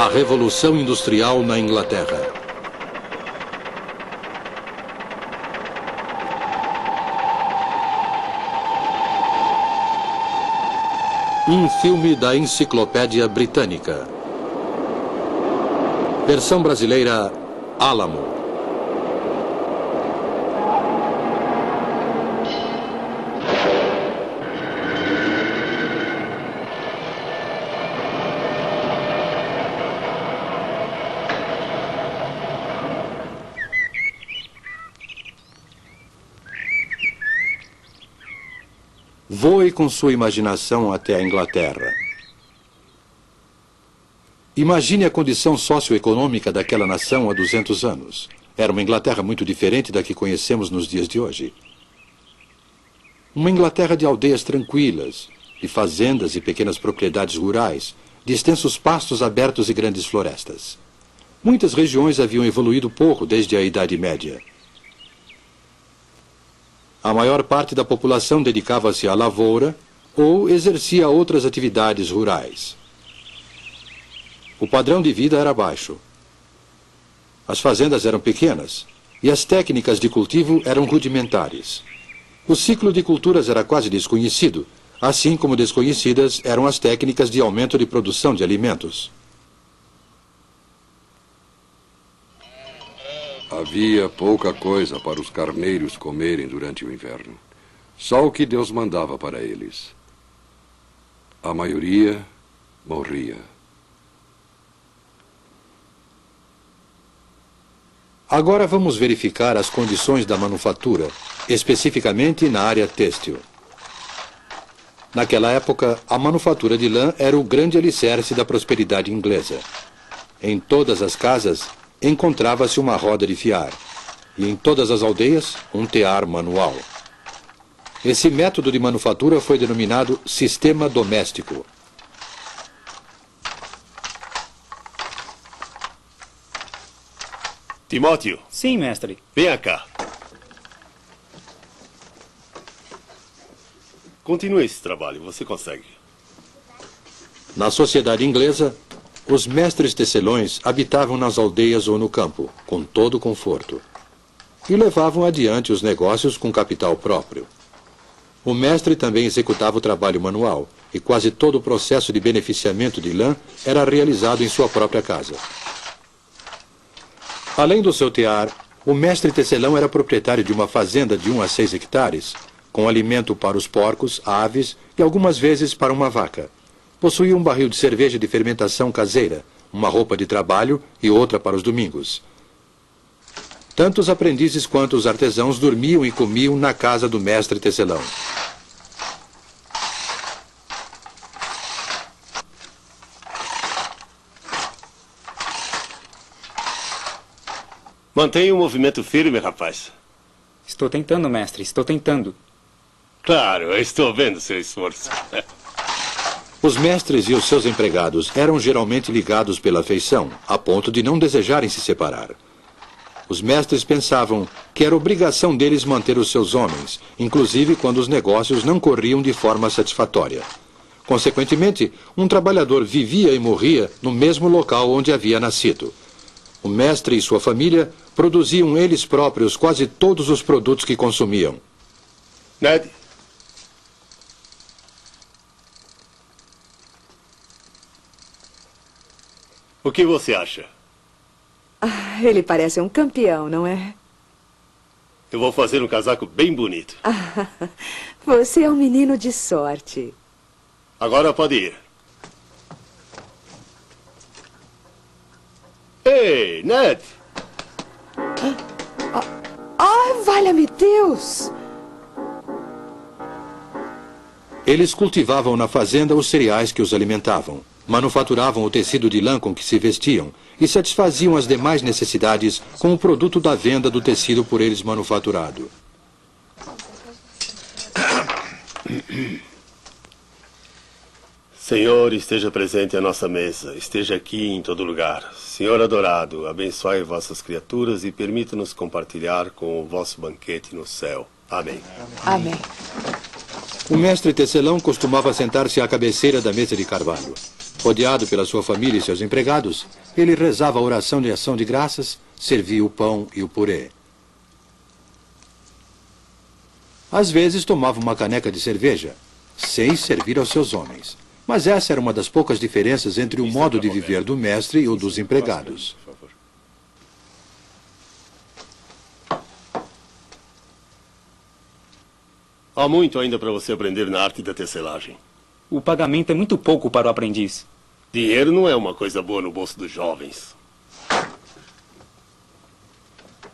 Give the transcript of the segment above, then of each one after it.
A Revolução Industrial na Inglaterra. Um filme da Enciclopédia Britânica. Versão brasileira, Álamo. Voe com sua imaginação até a Inglaterra. Imagine a condição socioeconômica daquela nação há 200 anos. Era uma Inglaterra muito diferente da que conhecemos nos dias de hoje. Uma Inglaterra de aldeias tranquilas, de fazendas e pequenas propriedades rurais, de extensos pastos abertos e grandes florestas. Muitas regiões haviam evoluído pouco desde a Idade Média. A maior parte da população dedicava-se à lavoura ou exercia outras atividades rurais. O padrão de vida era baixo. As fazendas eram pequenas e as técnicas de cultivo eram rudimentares. O ciclo de culturas era quase desconhecido, assim como desconhecidas eram as técnicas de aumento de produção de alimentos. Havia pouca coisa para os carneiros comerem durante o inverno. Só o que Deus mandava para eles. A maioria morria. Agora vamos verificar as condições da manufatura, especificamente na área têxtil. Naquela época, a manufatura de lã era o grande alicerce da prosperidade inglesa. Em todas as casas, encontrava-se uma roda de fiar, e em todas as aldeias, um tear manual. Esse método de manufatura foi denominado sistema doméstico. Timóteo. Sim, mestre. Venha cá. Continue esse trabalho, você consegue. Na sociedade inglesa, os mestres tecelões habitavam nas aldeias ou no campo, com todo o conforto, e levavam adiante os negócios com capital próprio. O mestre também executava o trabalho manual, e quase todo o processo de beneficiamento de lã era realizado em sua própria casa. Além do seu tear, o mestre tecelão era proprietário de uma fazenda de 1 a 6 hectares, com alimento para os porcos, aves e algumas vezes para uma vaca. Possuía um barril de cerveja de fermentação caseira, uma roupa de trabalho e outra para os domingos. Tanto os aprendizes quanto os artesãos dormiam e comiam na casa do mestre tecelão. Mantenha o movimento firme, rapaz. Estou tentando, mestre, estou tentando. Claro, eu estou vendo seu esforço. Os mestres e os seus empregados eram geralmente ligados pela afeição, a ponto de não desejarem se separar. Os mestres pensavam que era obrigação deles manter os seus homens, inclusive quando os negócios não corriam de forma satisfatória. Consequentemente, um trabalhador vivia e morria no mesmo local onde havia nascido. O mestre e sua família produziam eles próprios quase todos os produtos que consumiam. Ned? O que você acha? Ah, ele parece um campeão, não é? Eu vou fazer um casaco bem bonito. Ah, você é um menino de sorte. Agora pode ir. Ei, Ned! Valha-me Deus! Eles cultivavam na fazenda os cereais que os alimentavam, manufaturavam o tecido de lã com que se vestiam e satisfaziam as demais necessidades com o produto da venda do tecido por eles manufaturado. Senhor, esteja presente à nossa mesa, esteja aqui em todo lugar. Senhor adorado, abençoe vossas criaturas e permita-nos compartilhar com o vosso banquete no céu. Amém. Amém. O mestre tecelão costumava sentar-se à cabeceira da mesa de carvalho. Rodeado pela sua família e seus empregados, ele rezava a oração de ação de graças, servia o pão e o purê. Às vezes tomava uma caneca de cerveja, sem servir aos seus homens. Mas essa era uma das poucas diferenças entre o modo de viver do mestre e o dos empregados. Há muito ainda para você aprender na arte da tecelagem. O pagamento é muito pouco para o aprendiz. Dinheiro não é uma coisa boa no bolso dos jovens.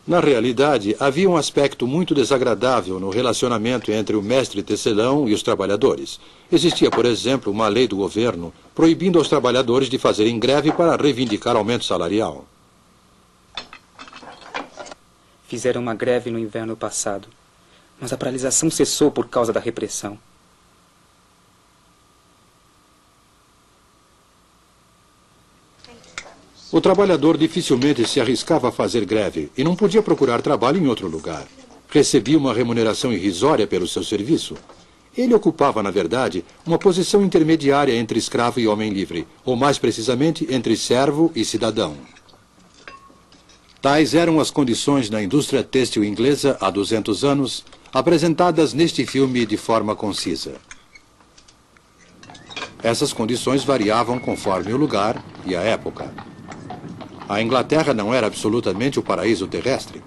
Na realidade, havia um aspecto muito desagradável no relacionamento entre o mestre tecelão e os trabalhadores. Existia, por exemplo, uma lei do governo proibindo aos trabalhadores de fazerem greve para reivindicar aumento salarial. Fizeram uma greve no inverno passado, mas a paralisação cessou por causa da repressão. O trabalhador dificilmente se arriscava a fazer greve e não podia procurar trabalho em outro lugar. Recebia uma remuneração irrisória pelo seu serviço. Ele ocupava, na verdade, uma posição intermediária entre escravo e homem livre, ou mais precisamente, entre servo e cidadão. Tais eram as condições na indústria têxtil inglesa há 200 anos, apresentadas neste filme de forma concisa. Essas condições variavam conforme o lugar e a época. A Inglaterra não era absolutamente o paraíso terrestre,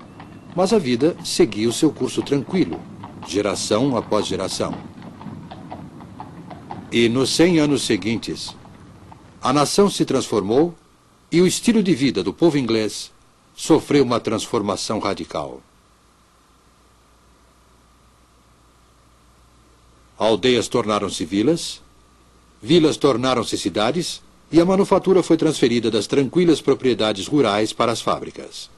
mas a vida seguia o seu curso tranquilo, geração após geração. E nos 100 anos seguintes, a nação se transformou e o estilo de vida do povo inglês sofreu uma transformação radical. Aldeias tornaram-se vilas, vilas tornaram-se cidades, e a manufatura foi transferida das tranquilas propriedades rurais para as fábricas.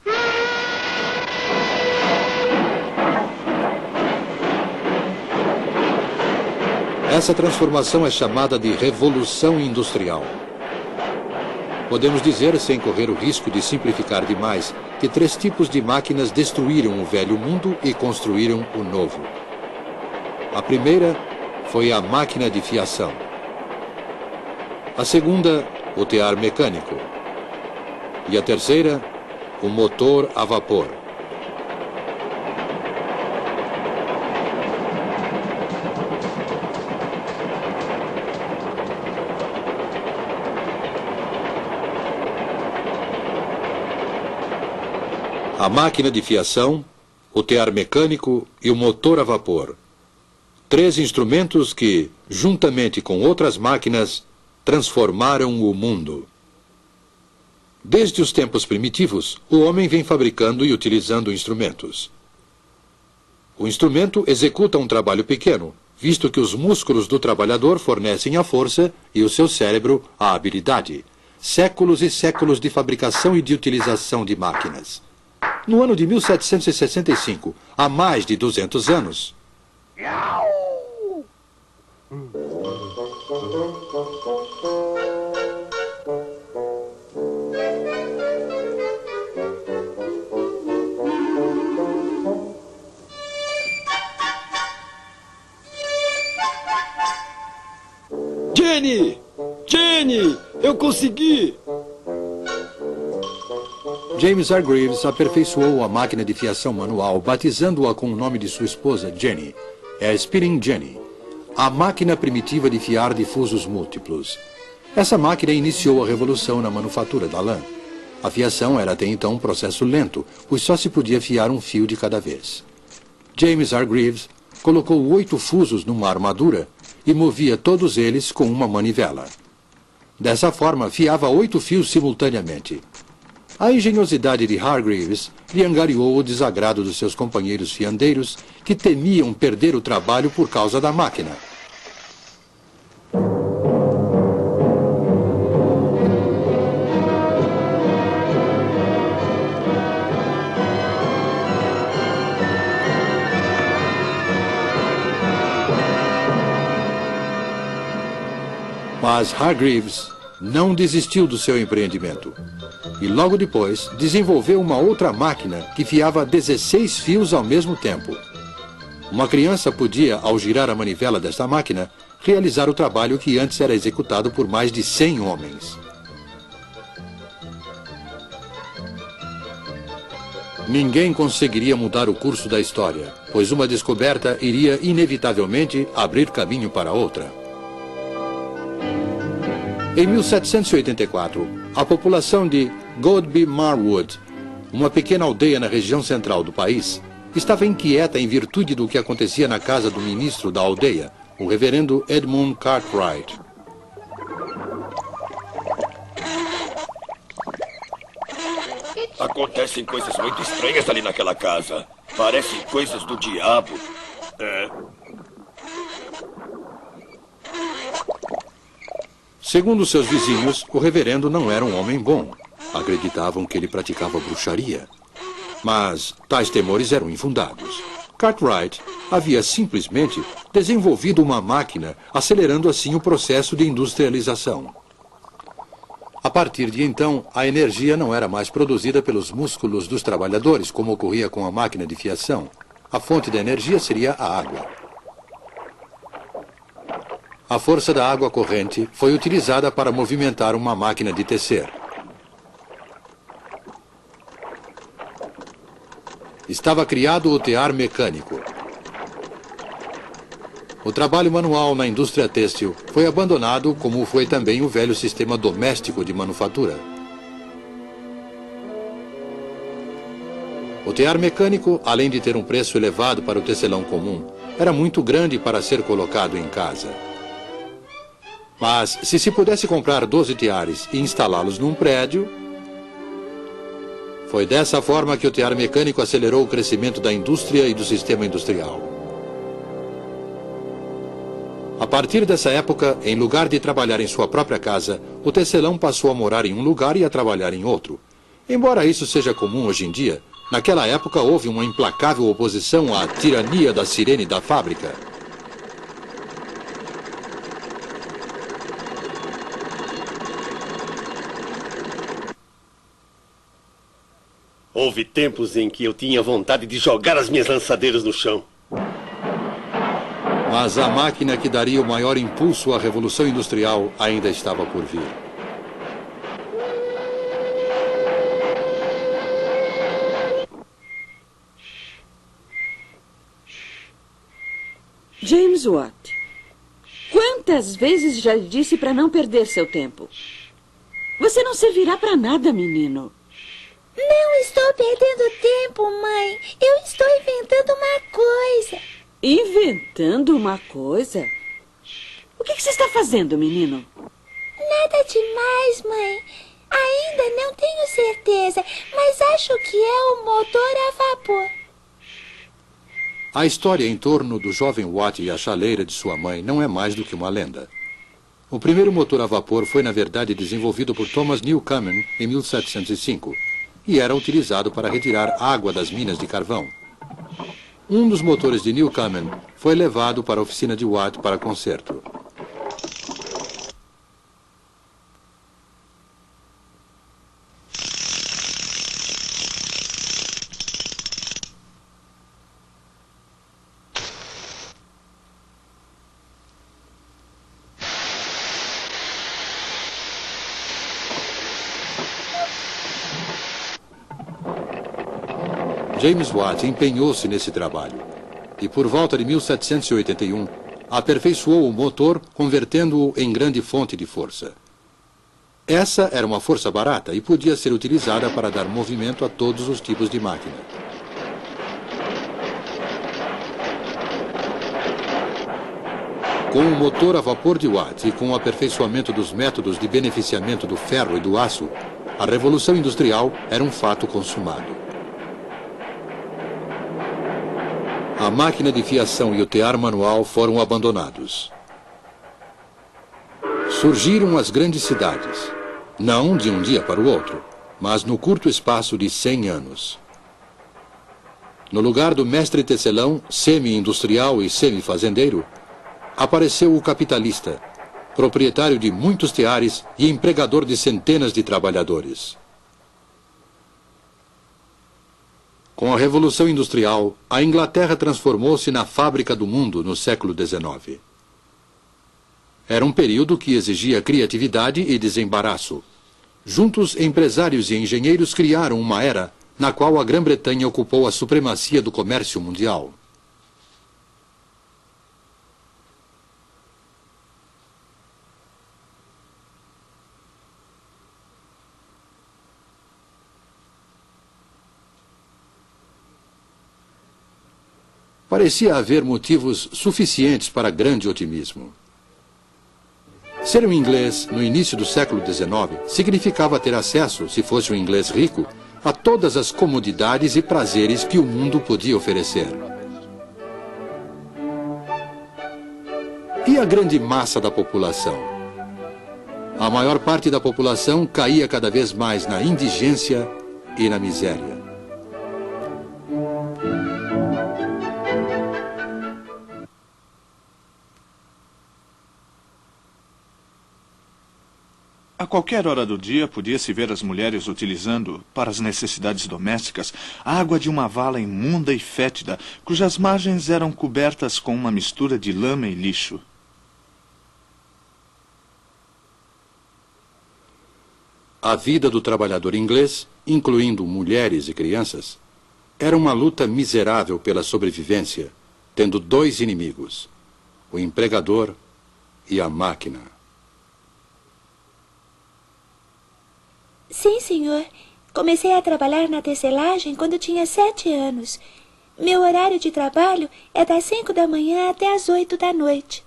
Essa transformação é chamada de Revolução Industrial. Podemos dizer, sem correr o risco de simplificar demais, que 3 tipos de máquinas destruíram o velho mundo e construíram o novo. A primeira foi a máquina de fiação. A segunda, o tear mecânico. E a terceira, o motor a vapor. A máquina de fiação, o tear mecânico e o motor a vapor. 3 instrumentos que, juntamente com outras máquinas, transformaram o mundo. Desde os tempos primitivos, o homem vem fabricando e utilizando instrumentos. O instrumento executa um trabalho pequeno, visto que os músculos do trabalhador fornecem a força e o seu cérebro a habilidade. Séculos e séculos de fabricação e de utilização de máquinas. No ano de 1765, há mais de 200 anos, Jenny! Jenny! Eu consegui! James Hargreaves aperfeiçoou a máquina de fiação manual, batizando-a com o nome de sua esposa, Jenny. É a Spinning Jenny, a máquina primitiva de fiar difusos múltiplos. Essa máquina iniciou a revolução na manufatura da lã. A fiação era até então um processo lento, pois só se podia fiar um fio de cada vez. James Hargreaves colocou 8 fusos numa armadura e movia todos eles com uma manivela. Dessa forma, fiava 8 fios simultaneamente. A engenhosidade de Hargreaves lhe angariou o desagrado dos seus companheiros fiandeiros, que temiam perder o trabalho por causa da máquina. Mas Hargreaves não desistiu do seu empreendimento. E logo depois desenvolveu uma outra máquina que fiava 16 fios ao mesmo tempo. Uma criança podia, ao girar a manivela desta máquina, realizar o trabalho que antes era executado por mais de 100 homens. Ninguém conseguiria mudar o curso da história, pois uma descoberta iria inevitavelmente abrir caminho para outra. Em 1784, a população de Godby Marwood, uma pequena aldeia na região central do país, estava inquieta em virtude do que acontecia na casa do ministro da aldeia, o reverendo Edmund Cartwright. Acontecem coisas muito estranhas ali naquela casa. Parecem coisas do diabo. Segundo seus vizinhos, o reverendo não era um homem bom. Acreditavam que ele praticava bruxaria. Mas tais temores eram infundados. Cartwright havia simplesmente desenvolvido uma máquina, acelerando assim o processo de industrialização. A partir de então, a energia não era mais produzida pelos músculos dos trabalhadores, como ocorria com a máquina de fiação. A fonte da energia seria a água. A força da água corrente foi utilizada para movimentar uma máquina de tecer. Estava criado o tear mecânico. O trabalho manual na indústria têxtil foi abandonado, como foi também o velho sistema doméstico de manufatura. O tear mecânico, além de ter um preço elevado para o tecelão comum, era muito grande para ser colocado em casa. Mas, se se pudesse comprar 12 teares e instalá-los num prédio, foi dessa forma que o tear mecânico acelerou o crescimento da indústria e do sistema industrial. A partir dessa época, em lugar de trabalhar em sua própria casa, o tecelão passou a morar em um lugar e a trabalhar em outro. Embora isso seja comum hoje em dia, naquela época houve uma implacável oposição à tirania da sirene da fábrica. Houve tempos em que eu tinha vontade de jogar as minhas lançadeiras no chão. Mas a máquina que daria o maior impulso à Revolução Industrial ainda estava por vir. James Watt, quantas vezes já lhe disse para não perder seu tempo? Você não servirá para nada, menino. Não estou perdendo tempo, mãe. Eu estou inventando uma coisa. Inventando uma coisa? O que você está fazendo, menino? Nada demais, mãe. Ainda não tenho certeza, mas acho que é um motor a vapor. A história em torno do jovem Watt e a chaleira de sua mãe não é mais do que uma lenda. O primeiro motor a vapor foi, na verdade, desenvolvido por Thomas Newcomen em 1705 e era utilizado para retirar água das minas de carvão. Um dos motores de Newcomen foi levado para a oficina de Watt para conserto. James Watt empenhou-se nesse trabalho e, por volta de 1781, aperfeiçoou o motor, convertendo-o em grande fonte de força. Essa era uma força barata e podia ser utilizada para dar movimento a todos os tipos de máquina. Com o motor a vapor de Watt e com o aperfeiçoamento dos métodos de beneficiamento do ferro e do aço, a Revolução Industrial era um fato consumado. A máquina de fiação e o tear manual foram abandonados. Surgiram as grandes cidades, não de um dia para o outro, mas no curto espaço de 100 anos. No lugar do mestre tecelão, semi-industrial e semi-fazendeiro, apareceu o capitalista, proprietário de muitos teares e empregador de centenas de trabalhadores. Com a Revolução Industrial, a Inglaterra transformou-se na fábrica do mundo no século XIX. Era um período que exigia criatividade e desembaraço. Juntos, empresários e engenheiros criaram uma era na qual a Grã-Bretanha ocupou a supremacia do comércio mundial. Parecia haver motivos suficientes para grande otimismo. Ser um inglês no início do século XIX significava ter acesso, se fosse um inglês rico, a todas as comodidades e prazeres que o mundo podia oferecer. E a grande massa da população? A maior parte da população caía cada vez mais na indigência e na miséria. A qualquer hora do dia podia-se ver as mulheres utilizando, para as necessidades domésticas, a água de uma vala imunda e fétida, cujas margens eram cobertas com uma mistura de lama e lixo. A vida do trabalhador inglês, incluindo mulheres e crianças, era uma luta miserável pela sobrevivência, tendo dois inimigos, o empregador e a máquina. Sim, senhor. Comecei a trabalhar na tecelagem quando tinha 7 anos. Meu horário de trabalho é das 5 da manhã até as 8 da noite.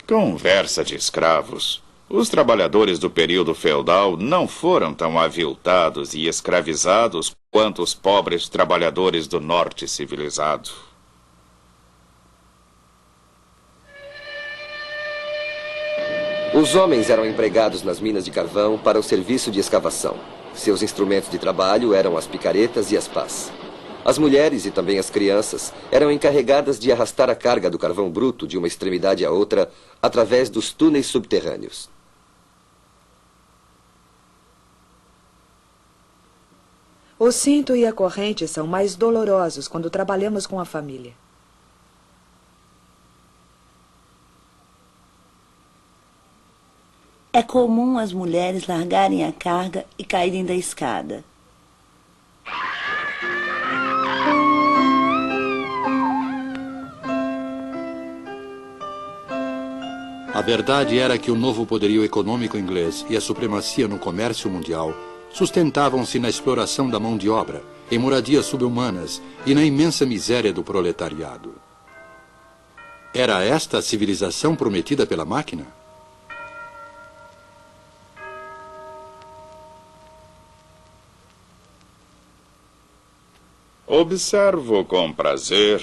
Conversa de escravos. Os trabalhadores do período feudal não foram tão aviltados e escravizados quanto os pobres trabalhadores do norte civilizado. Os homens eram empregados nas minas de carvão para o serviço de escavação. Seus instrumentos de trabalho eram as picaretas e as pás. As mulheres e também as crianças eram encarregadas de arrastar a carga do carvão bruto de uma extremidade à outra através dos túneis subterrâneos. O cinto e a corrente são mais dolorosos quando trabalhamos com a família. É comum as mulheres largarem a carga e caírem da escada. A verdade era que o novo poderio econômico inglês e a supremacia no comércio mundial sustentavam-se na exploração da mão de obra, em moradias subhumanas e na imensa miséria do proletariado. Era esta a civilização prometida pela máquina? Observo com prazer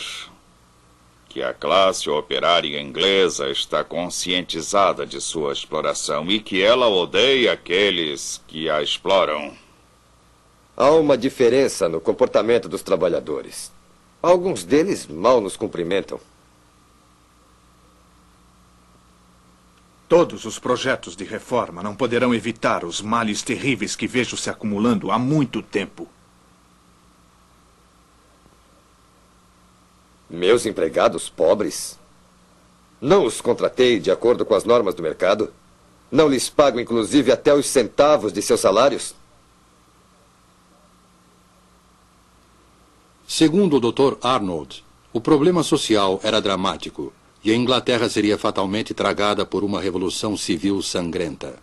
que a classe operária inglesa está conscientizada de sua exploração e que ela odeia aqueles que a exploram. Há uma diferença no comportamento dos trabalhadores. Alguns deles mal nos cumprimentam. Todos os projetos de reforma não poderão evitar os males terríveis que vejo se acumulando há muito tempo. Meus empregados pobres? Não os contratei de acordo com as normas do mercado? Não lhes pago, inclusive, até os centavos de seus salários? Segundo o Dr. Arnold, o problema social era dramático e a Inglaterra seria fatalmente tragada por uma revolução civil sangrenta.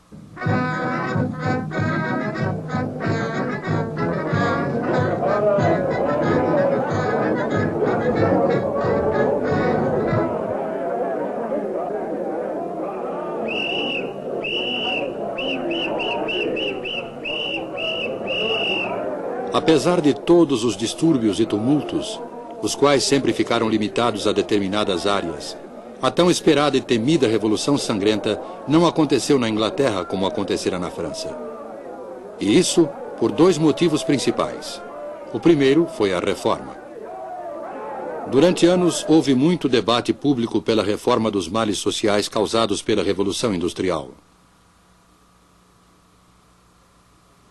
Apesar de todos os distúrbios e tumultos, os quais sempre ficaram limitados a determinadas áreas, a tão esperada e temida Revolução Sangrenta não aconteceu na Inglaterra como acontecera na França. E isso por dois motivos principais. O primeiro foi a reforma. Durante anos, houve muito debate público pela reforma dos males sociais causados pela Revolução Industrial.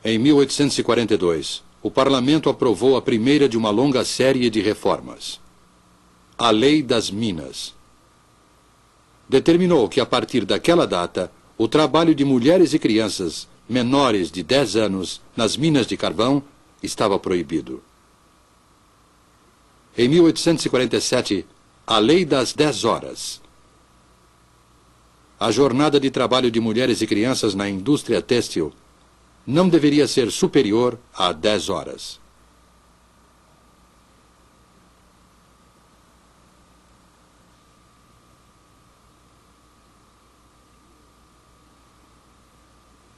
Em 1842, o Parlamento aprovou a primeira de uma longa série de reformas. a Lei das Minas. Determinou que, a partir daquela data, o trabalho de mulheres e crianças menores de 10 anos nas minas de carvão estava proibido. Em 1847, a Lei das 10 Horas. A jornada de trabalho de mulheres e crianças na indústria têxtil não deveria ser superior a 10 horas.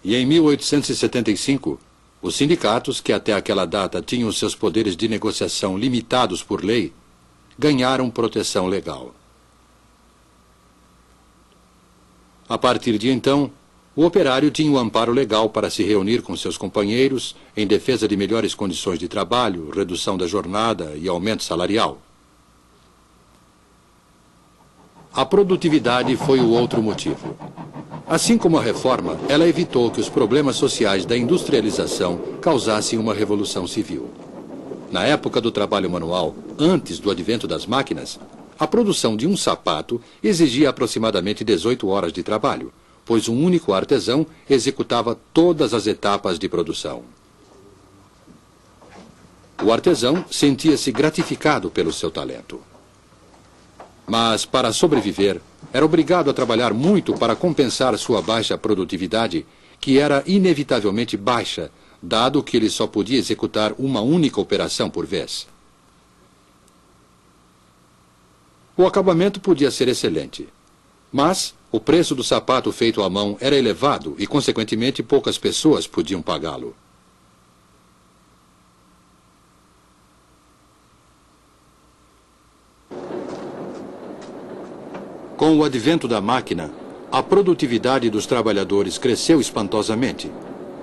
E em 1875, os sindicatos, que até aquela data tinham seus poderes de negociação limitados por lei, ganharam proteção legal. A partir de então, o operário tinha o amparo legal para se reunir com seus companheiros em defesa de melhores condições de trabalho, redução da jornada e aumento salarial. A produtividade foi o outro motivo. Assim como a reforma, ela evitou que os problemas sociais da industrialização causassem uma revolução civil. Na época do trabalho manual, antes do advento das máquinas, a produção de um sapato exigia aproximadamente 18 horas de trabalho, pois um único artesão executava todas as etapas de produção. O artesão sentia-se gratificado pelo seu talento. Mas, para sobreviver, era obrigado a trabalhar muito para compensar sua baixa produtividade, que era inevitavelmente baixa, dado que ele só podia executar uma única operação por vez. O acabamento podia ser excelente, mas o preço do sapato feito à mão era elevado e, consequentemente, poucas pessoas podiam pagá-lo. Com o advento da máquina, a produtividade dos trabalhadores cresceu espantosamente.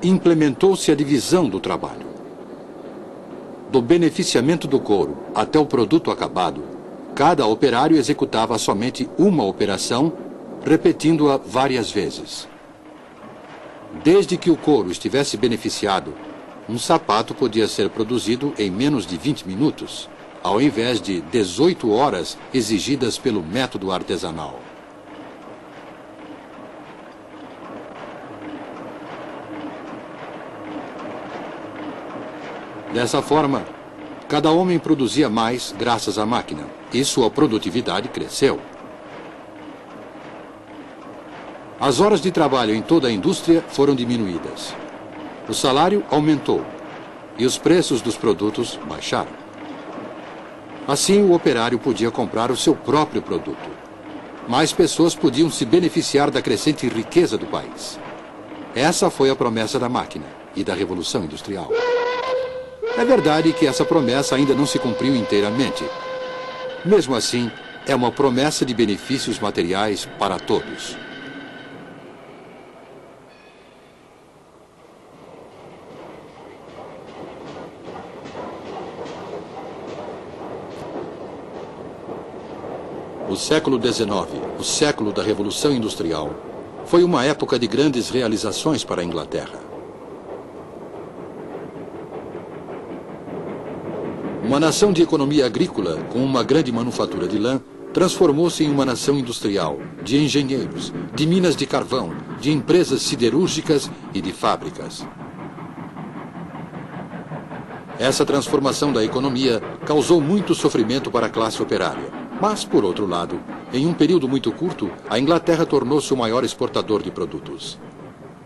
Implementou-se a divisão do trabalho. Do beneficiamento do couro até o produto acabado, cada operário executava somente uma operação, repetindo-a várias vezes. Desde que o couro estivesse beneficiado, um sapato podia ser produzido em menos de 20 minutos, ao invés de 18 horas exigidas pelo método artesanal. Dessa forma, cada homem produzia mais graças à máquina, e sua produtividade cresceu. As horas de trabalho em toda a indústria foram diminuídas. O salário aumentou, e os preços dos produtos baixaram. Assim, o operário podia comprar o seu próprio produto. Mais pessoas podiam se beneficiar da crescente riqueza do país. Essa foi a promessa da máquina e da Revolução Industrial. É verdade que essa promessa ainda não se cumpriu inteiramente. Mesmo assim, é uma promessa de benefícios materiais para todos. O século XIX, o século da Revolução Industrial, foi uma época de grandes realizações para a Inglaterra. Uma nação de economia agrícola, com uma grande manufatura de lã, transformou-se em uma nação industrial, de engenheiros, de minas de carvão, de empresas siderúrgicas e de fábricas. Essa transformação da economia causou muito sofrimento para a classe operária. Mas, por outro lado, em um período muito curto, a Inglaterra tornou-se o maior exportador de produtos.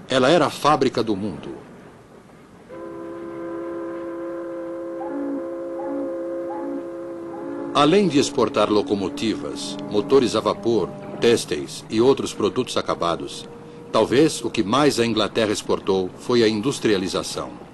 Ela era a fábrica do mundo. Além de exportar locomotivas, motores a vapor, têxteis e outros produtos acabados, talvez o que mais a Inglaterra exportou foi a industrialização.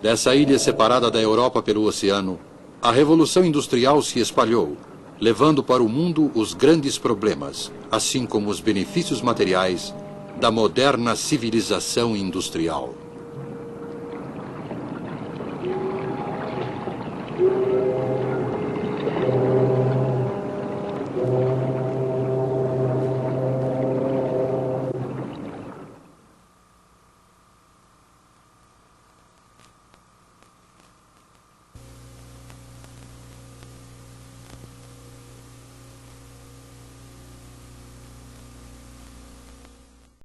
Dessa ilha separada da Europa pelo oceano, a Revolução Industrial se espalhou, levando para o mundo os grandes problemas, assim como os benefícios materiais da moderna civilização industrial.